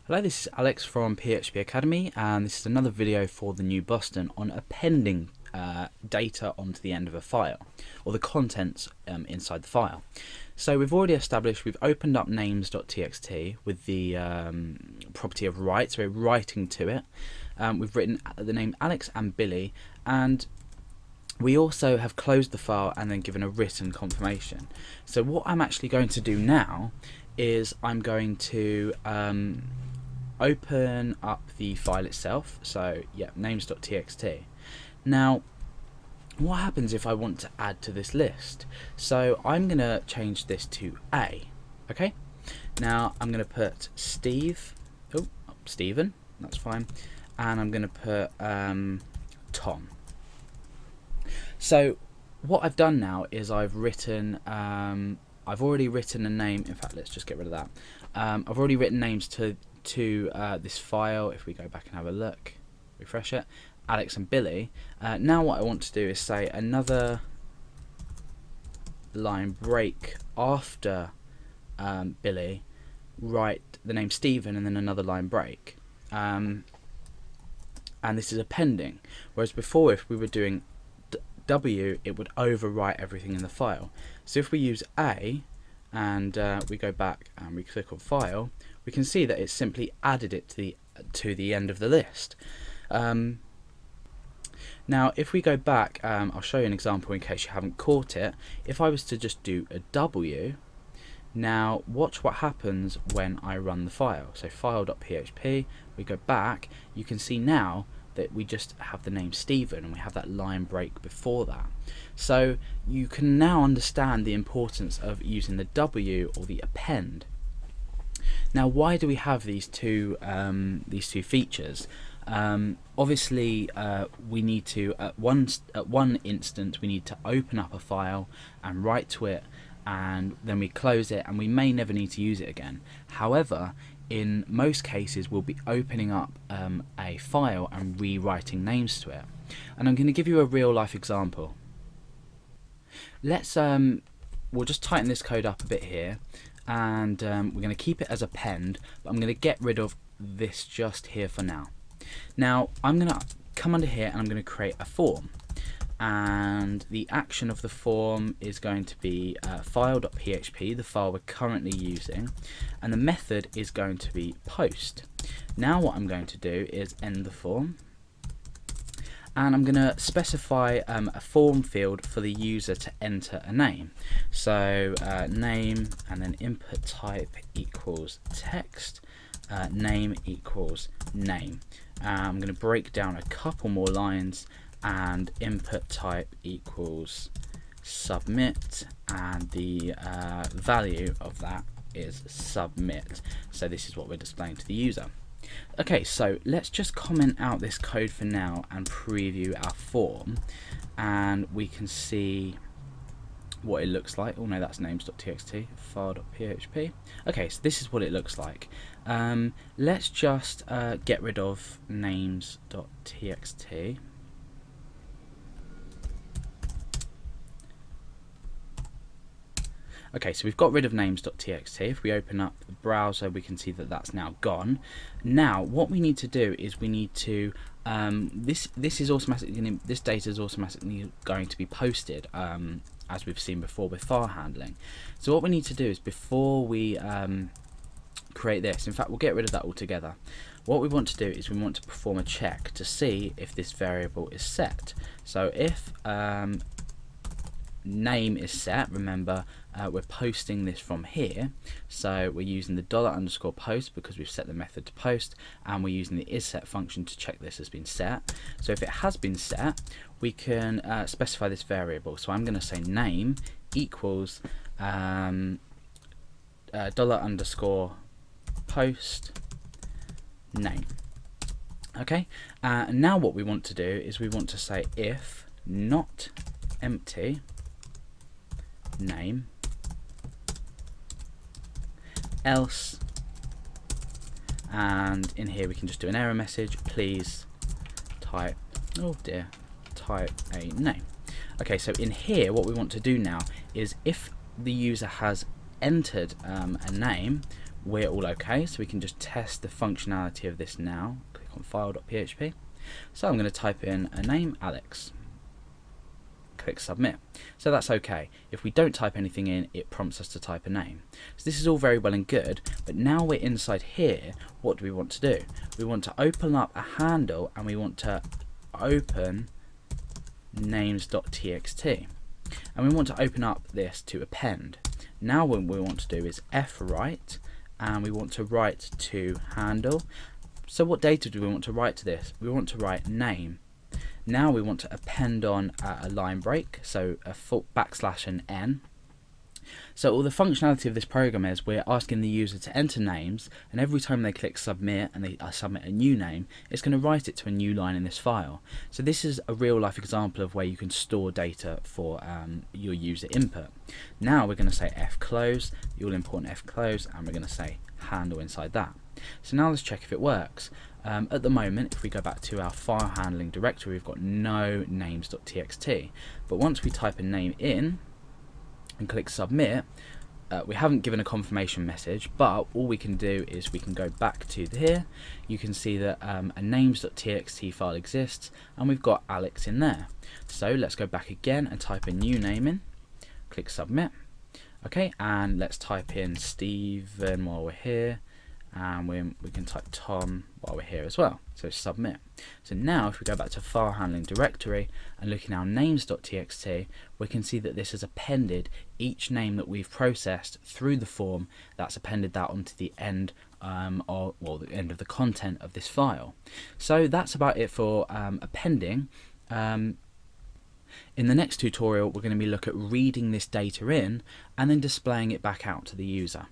Hello, this is Alex from PHP Academy, and this is another video for the new Boston on appending data onto the end of a file, or the contents inside the file. So we've already established, we've opened up names.txt with the property of write, so we're writing to it. We've written the name Alex and Billy, and we also have closed the file and then given a written confirmation. So what I'm actually going to do now is I'm going to open up the file itself. So yeah, names.txt. Now what happens if I want to add to this list? So I'm going to change this to A. Okay, now I'm going to put Stephen, that's fine, and I'm going to put Tom. So what I've done now is I've written I've already written a name. In fact, let's just get rid of that. I've already written names to this file. If we go back and have a look, refresh it, Alex and Billy. Now what I want to do is say another line break after Billy, write the name Stephen, and then another line break. And this is appending, whereas before if we were doing W, it would overwrite everything in the file. So if we use A and we go back and we click on file, we can see that it's simply added it to the end of the list. Now if we go back, I'll show you an example in case you haven't caught it. If I was to just do a W, now watch what happens when I run the file. So file.php, we go back, you can see now that we just have the name Stephen and we have that line break before that. So you can now understand the importance of using the W or the append. Now why do we have these two features? Obviously we need to at one instant we need to open up a file and write to it, and then we close it and we may never need to use it again. However, in most cases we'll be opening up a file and rewriting names to it, and I'm going to give you a real life example. Let's we'll just tighten this code up a bit here, and we're going to keep it as append, but I'm going to get rid of this just here for now. Now I'm going to come under here and I'm going to create a form, and the action of the form is going to be file.php, the file we're currently using, and the method is going to be post. Now what I'm going to do is end the form, and I'm going to specify a form field for the user to enter a name. So name, and then input type equals text, name equals name. I'm going to break down a couple more lines, and input type equals submit, and the value of that is submit. So this is what we're displaying to the user. Okay, so let's just comment out this code for now and preview our form, and we can see what it looks like. Oh no, that's names.txt, file.php. Okay, so this is what it looks like. Let's just get rid of names.txt. Okay, so we've got rid of names.txt. If we open up the browser, we can see that that's now gone. Now, what we need to do is we need to this data is automatically going to be posted, as we've seen before with file handling. So what we need to do is, before we create this, in fact we'll get rid of that altogether. What we want to do is we want to perform a check to see if this variable is set. So if name is set, remember we're posting this from here, so we're using the $_post because we've set the method to post, and we're using the isSet function to check this has been set. So if it has been set, we can specify this variable. So I'm going to say name equals $_post name. Okay, now what we want to do is we want to say if not empty name else, and in here we can just do an error message, please type a name. Okay, so in here what we want to do now is, if the user has entered a name, we're all okay, so we can just test the functionality of this now. Click on file.php. So I'm going to type in a name, Alex. Click submit. So that's okay. If we don't type anything in, it prompts us to type a name. So this is all very well and good, but now we're inside here, what do we want to do? We want to open up a handle and we want to open names.txt. And we want to open up this to append. Now what we want to do is fwrite, and we want to write to handle. So what data do we want to write to this? We want to write name. Now we want to append on a line break, so a full backslash and n. So all the functionality of this program is we're asking the user to enter names, and every time they click submit and they submit a new name, it's going to write it to a new line in this file. So this is a real life example of where you can store data for your user input. Now we're going to say fclose, the all important fclose, and we're going to say handle inside that. So now let's check if it works. At the moment, if we go back to our file handling directory, we've got no names.txt. But once we type a name in and click submit, we haven't given a confirmation message, but all we can do is we can go back to here. You can see that a names.txt file exists, and we've got Alex in there. So let's go back again and type a new name in, click submit. Okay, and let's type in Stephen while we're here, and we can type Tom while we're here as well. So submit. So now if we go back to file handling directory and look in our names.txt, we can see that this has appended each name that we've processed through the form. That's appended that onto the end the end of the content of this file. So that's about it for appending. In the next tutorial, we're going to be looking at reading this data in and then displaying it back out to the user.